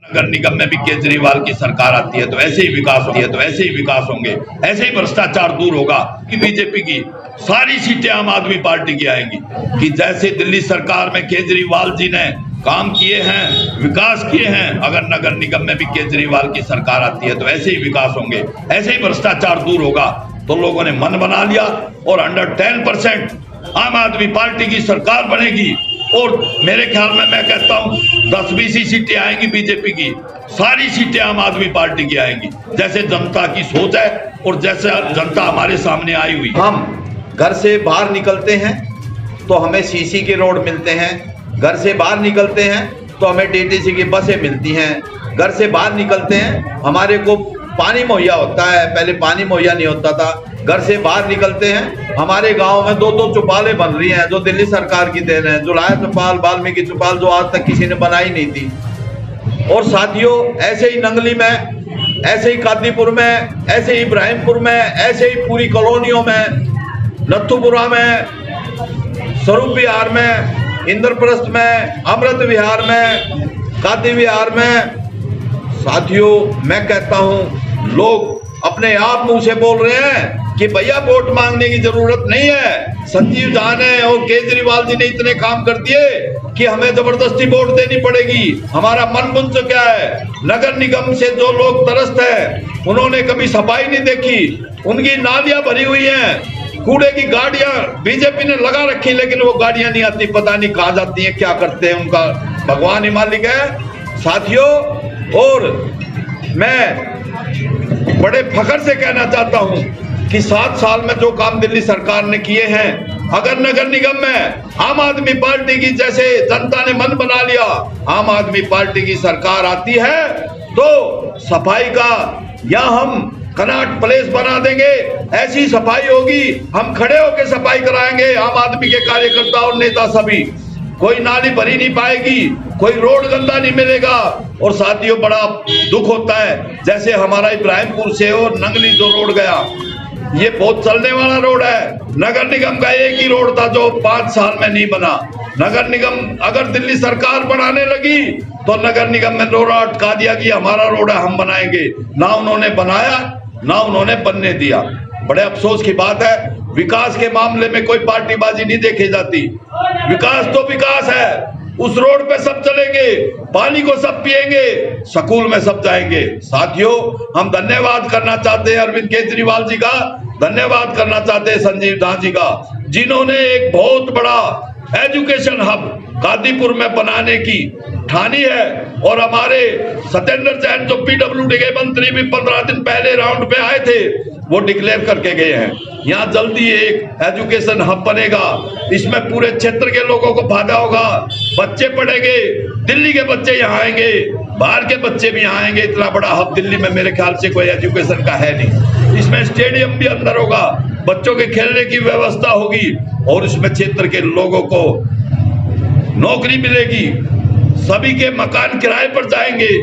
नगर निगम में भी केजरीवाल की सरकार आती है तो ऐसे ही विकास होती है, तो ऐसे ही विकास होंगे, ऐसे ही भ्रष्टाचार दूर होगा कि बीजेपी की सारी सीटें आम आदमी पार्टी की आएंगी। कि जैसे दिल्ली सरकार में केजरीवाल जी ने काम किए हैं, विकास किए हैं, अगर नगर निगम में भी केजरीवाल की सरकार आती है तो ऐसे ही विकास होंगे, ऐसे ही भ्रष्टाचार दूर होगा। तो लोगों ने मन बना लिया और अंडर 10% आम आदमी पार्टी की सरकार बनेगी। और मेरे ख्याल में मैं कहता हूं 10-20 ही सीटें आएंगी बीजेपी की, सारी सीटें आम आदमी पार्टी की आएंगी। जैसे जनता की सोच है और जैसे जनता हमारे सामने आई हुई। हम घर से बाहर निकलते हैं तो हमें सीसी के रोड मिलते हैं, घर से बाहर निकलते हैं तो हमें डीटीसी की बसें मिलती हैं, घर से बाहर निकलते हैं हमारे को पानी मुहैया होता है, पहले पानी मुहैया नहीं होता था। घर से बाहर निकलते हैं हमारे गांव में 2-2 चौपालें बन रही हैं जो दिल्ली सरकार की देन है। जुलाया चौपाल, वाल्मीकि चौपाल जो आज तक किसी ने बनाई नहीं थी। और साथियों, ऐसे ही नंगली में, ऐसे ही कादीपुर में, ऐसे ही इब्राहिमपुर में, ऐसे ही पूरी कॉलोनियों में, नथुपुरा में, स्वरूप विहार में, इंद्रप्रस्थ में, अमृत विहार में, कादी विहार में। साथियों, मैं कहता हूं लोग अपने आप मुंह से बोल रहे हैं कि भैया वोट मांगने की जरूरत नहीं है। संजीव झा ने और केजरीवाल जी ने इतने काम कर दिए कि हमें जबरदस्ती वोट देनी पड़ेगी। हमारा मन बुन चुका है। नगर निगम से जो लोग तरस्त हैं उन्होंने कभी सफाई नहीं देखी, उनकी नालियां भरी हुई हैं, कूड़े की गाड़ियां बीजेपी ने लगा रखी, लेकिन वो गाड़ियां नहीं आती, पता नहीं कहां जाती हैं, क्या करते हैं, उनका भगवान ही मालिक है। साथियों, और मैं बड़े फखर से कहना चाहता हूं कि 7 साल में जो काम दिल्ली सरकार ने किए हैं, अगर नगर निगम में आम आदमी पार्टी की, जैसे जनता ने मन बना लिया, आम आदमी पार्टी की सरकार आती है तो सफाई का या हम कनॉट प्लेस बना देंगे, ऐसी सफाई होगी, हम खड़े होकर सफाई कराएंगे। आम आदमी के कार्यकर्ता और नेता सभी, कोई नाली भरी नहीं पाएगी, कोई रोड गंदा नहीं मिलेगा। और साथियों, बड़ा दुख होता है जैसे हमारा इब्राहिमपुर से और नंगली जो रोड गया, ये बहुत चलने वाला रोड है। नगर निगम का एक ही रोड था जो 5 साल में नहीं बना। नगर निगम अगर दिल्ली सरकार बनाने लगी तो नगर निगम में रोड अटका दिया कि हमारा रोड है, हम बनाएंगे। ना उन्होंने बनाया, ना उन्होंने बनने दिया। बड़े अफसोस की बात है, विकास के मामले में कोई पार्टीबाजी नहीं देखी जाती। विकास तो विकास है, उस रोड पे सब चलेंगे, पानी को सब पिएंगे, स्कूल में सब जाएंगे। साथियों, हम धन्यवाद करना चाहते हैं अरविंद केजरीवाल जी का, धन्यवाद करना चाहते हैं संजीव झा जी का, जिन्होंने एक बहुत बड़ा एजुकेशन हब कादीपुर में बनाने की ठानी है। और हमारे सत्येंद्र जैन जो पीडब्ल्यूडी के मंत्री भी 15 दिन पहले राउंड पे आए थे, वो डिक्लेयर करके गए हैं यहाँ जल्दी एक एजुकेशन हब बनेगा। इसमें पूरे क्षेत्र के लोगों को फायदा होगा, बच्चे पढ़ेंगे, दिल्ली के बच्चे यहाँ आएंगे, बाहर के बच्चे भी यहाँ आएंगे। इतना बड़ा हब दिल्ली में मेरे ख्याल से कोई एजुकेशन का है नहीं। इसमें स्टेडियम भी अंदर होगा, बच्चों के खेलने की व्यवस्था होगी और इसमें क्षेत्र के लोगों को नौकरी मिलेगी, सभी के मकान किराए पर जाएंगे,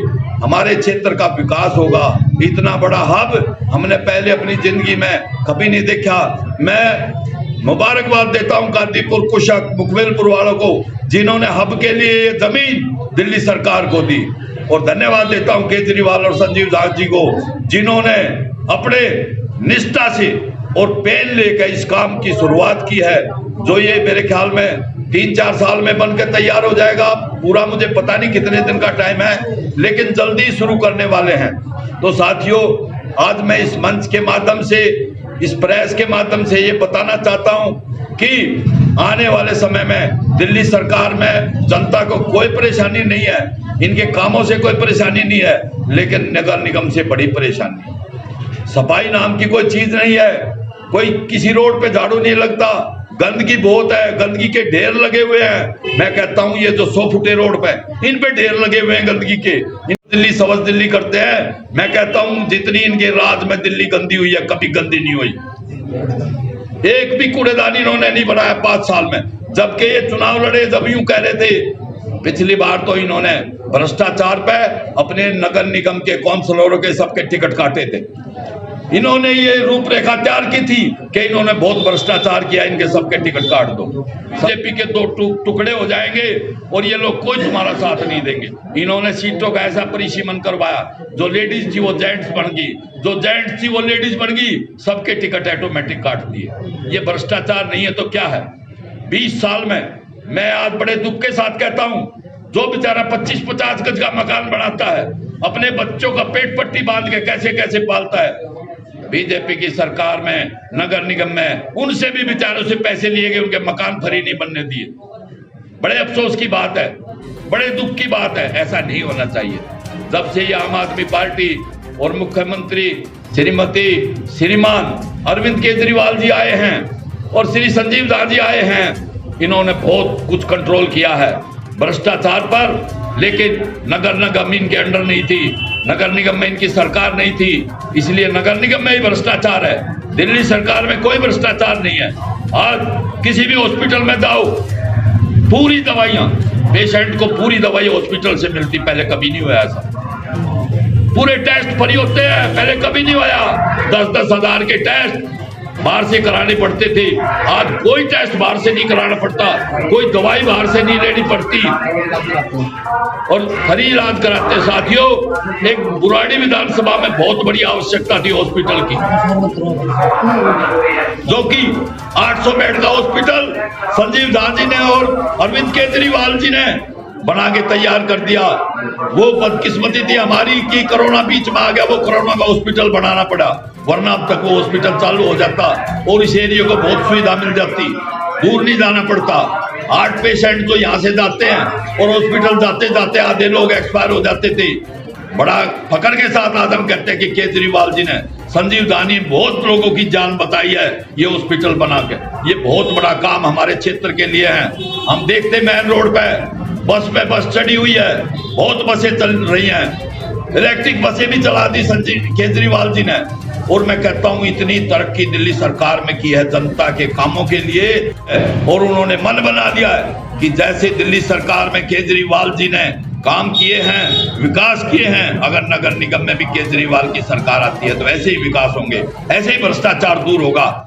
हमारे क्षेत्र का विकास होगा। इतना बड़ा हब हमने पहले अपनी जिंदगी में कभी नहीं देखा। मैं मुबारकबाद देता हूं कादीपुर, कुशक, मुकबिलपुर वालों को, जिन्होंने हब के लिए ये जमीन दिल्ली सरकार को दी। और धन्यवाद देता हूं केजरीवाल और संजीव झा जी को, जिन्होंने अपने निष्ठा से और पेन लेकर इस काम की शुरुआत की है, जो ये मेरे ख्याल में 3-4 साल में बनकर तैयार हो जाएगा। पूरा मुझे पता नहीं कितने दिन का टाइम है, लेकिन जल्दी शुरू करने वाले हैं। तो साथियों, आज मैं इस मंच के माध्यम से, इस प्रेस के माध्यम से ये बताना चाहता हूं कि आने वाले समय में दिल्ली सरकार में जनता को कोई परेशानी नहीं है, इनके कामों से कोई परेशानी नहीं है, लेकिन नगर निगम से बड़ी परेशानी है। सफाई नाम की कोई चीज नहीं है, कोई किसी रोड पे झाड़ू नहीं लगता, गंदगी बहुत है, गंदगी के ढेर लगे हुए हैं। मैं कहता हूं ये जो 100 फुटे रोड पे, इन पे ढेर लगे हुए हैं गंदगी के। दिल्ली सवस दिल्ली करते हैं। मैं कहता हूं जितनी इनके राज में दिल्ली गंदी हुई है, कभी गंदी नहीं हुई। एक भी कूड़ेदान इन्होंने नहीं बनाया 5 साल में। जबकि ये चुनाव लड़े जब यूं कह रहे थे, पिछली बार तो इन्होंने भ्रष्टाचार पे अपने नगर निगम के काउंसलरों के सबके टिकट काटे थे। इन्होंने ये रूपरेखा तैयार की थी कि इन्होंने बहुत भ्रष्टाचार किया, इनके सबके टिकट काट दो, बीजेपी के दो टुकड़े हो जाएंगे और ये लोग कोई तुम्हारा साथ नहीं देंगे। इन्होंने सीटों का ऐसा परिसीमन करवाया, जो लेडीज थी वो जेंट्स बन गई, जो जेंट्स थी वो लेडीज बन गई, सबके टिकट ऑटोमेटिक काट दिए। ये भ्रष्टाचार नहीं है तो क्या है? 20 साल में मैं आज बड़े दुख के साथ कहता हूं, जो बेचारा 25-50 गज का मकान बनाता है, अपने बच्चों का पेट पट्टी बांध के कैसे कैसे पालता है, बीजेपी की सरकार में नगर निगम में उनसे भी बेचारों से पैसे लिए गए, उनके मकान फ्री नहीं बनने दिए। बड़े अफसोस की बात है, बड़े दुख की बात है, ऐसा नहीं होना चाहिए। जब से ये आम आदमी पार्टी और मुख्यमंत्री श्रीमान अरविंद केजरीवाल जी आए हैं और श्री संजीव दास जी आए हैं, इन्होंने बहुत कुछ कंट्रोल किया है भ्रष्टाचार पर। लेकिन नगर निगम इनके अंडर नहीं थी, नगर निगम में इनकी सरकार नहीं थी, इसलिए नगर निगम में ही भ्रष्टाचार है। दिल्ली सरकार में कोई भ्रष्टाचार नहीं है। आज किसी भी हॉस्पिटल में जाओ, पूरी दवाइयां पेशेंट को पूरी दवाई हॉस्पिटल से मिलती, पहले कभी नहीं हुआ ऐसा। पूरे टेस्ट फ्री होते हैं, पहले कभी नहीं हुआ। 10-10 हजार के टेस्ट बाहर से कराने पड़ते थे, आज कोई टेस्ट बाहर से नहीं कराना पड़ता, कोई दवाई बाहर से नहीं लेनी पड़ती और फ्री इलाज कराते। साथियों, एक बुराड़ी विधानसभा में बहुत बड़ी आवश्यकता थी हॉस्पिटल की, जो कि 800 बेड का हॉस्पिटल संजीव दास जी ने और अरविंद केजरीवाल जी ने बना के तैयार कर दिया। वो बदकिस्मती थी हमारी कि कोरोना बीच में आ गया, वो कोरोना का हॉस्पिटल बनाना पड़ा, वरना अब तक वो हॉस्पिटल चालू हो जाता और इस एरिया को बहुत सुविधा मिल जाती, दूर नहीं जाना पड़ता। 8 पेशेंट तो यहाँ से जाते हैं और हॉस्पिटल जाते जाते आधे लोग एक्सपायर हो जाते थे। बड़ा फकर के साथ आज हम कहते हैं कि केजरीवाल जी ने, संजीव दानी बहुत लोगों की जान बचाई है ये हॉस्पिटल बना के। ये बहुत बड़ा काम हमारे क्षेत्र के लिए है। हम देखते मेन रोड पे बस पे बस चढ़ी हुई है, बहुत बसें चल रही हैं, इलेक्ट्रिक बसें भी चला दी संजीव केजरीवाल जी ने। और मैं कहता हूं इतनी तरक्की दिल्ली सरकार में की है जनता के कामों के लिए, और उन्होंने मन बना दिया है कि जैसे दिल्ली सरकार में केजरीवाल जी ने काम किए हैं, विकास किए हैं, अगर नगर निगम में भी केजरीवाल की सरकार आती है तो ऐसे ही विकास होंगे, ऐसे ही भ्रष्टाचार दूर होगा।